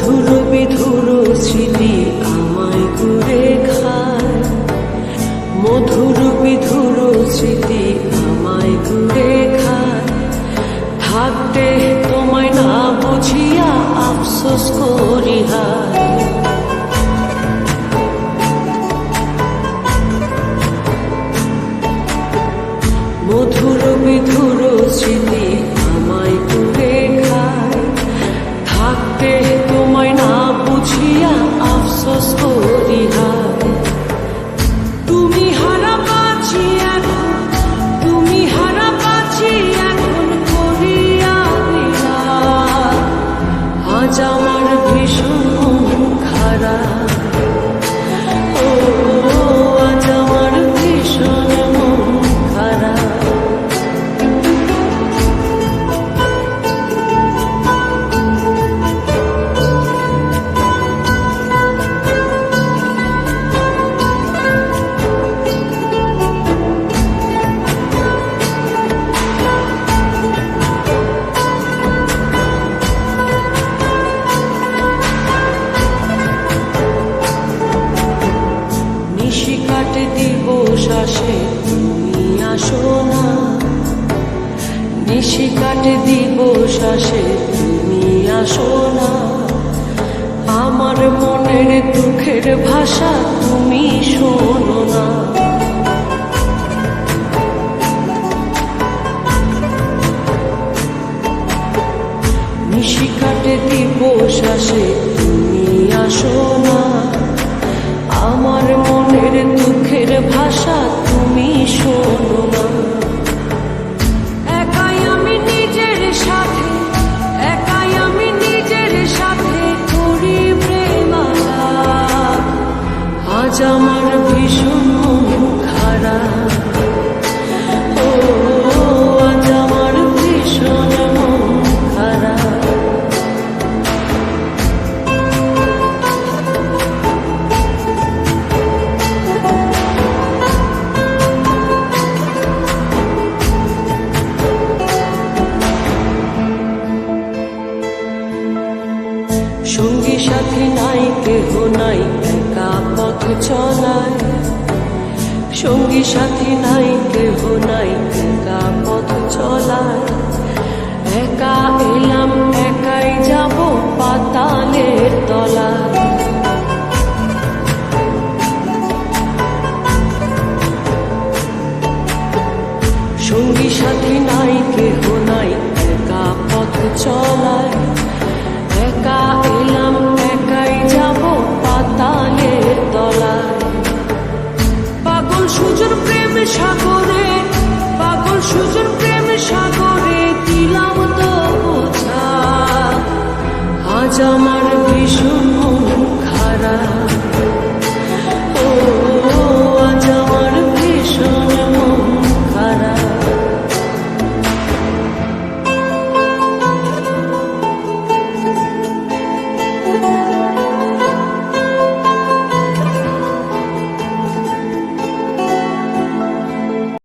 মধুর বিধুর স্মৃতি আমায় কুড়ে খায়, মধুর বিধুর স্মৃতি আমায় কুড়ে খায়। থাকতে তোমায় না বুঝিয়া আফসোস করি হায়। মধুর বিধুর স্মৃতি আমায় কুড়ে খায়। থাকতে তোমায় না বুঝিয়া আফসোস করি হায়। তুমি হারা পাচ্ছি এখন, তুমি হারা পাচ্ছি এখন করিয়া দিলা। আজ আমার ভীষণ মন খারাপ, ও আজ আমার ভীষণ মন খারাপ। নিশি কাটে দিবস আসে তুমি আসো না, নিশি কাটে দিবস আসে তুমি আসো না। আমার মনের দুঃখের ভাষা তুমি শোনো না। নিশি কাটে দিবস আসে তুমি আসো না। আমার মনের দুঃখের ভাষা তুমি শোনো না। একাই আমি নিজের সাথে, একাই আমি নিজের সাথে করি প্রেমালাপ। আজ আমার ভীষণ মন খারাপ, ও আজ আমার ভীষণ মন খারাপ। সঙ্গী সাথী নাই, কেহ নাই, একা পথ চলায়। সঙ্গী সাথী নাই, কেহ নাই, একা পথ চলায়। একা এলাম, একাই যাব পাতালের তলায়। সঙ্গী সাথী নাই, কেহ নাই, একা পথ চলায়। একা এলাম, একাই যাব পাতালের তলায়। পাগল সুজোর প্রেম সাগরে, পাগল সুজোর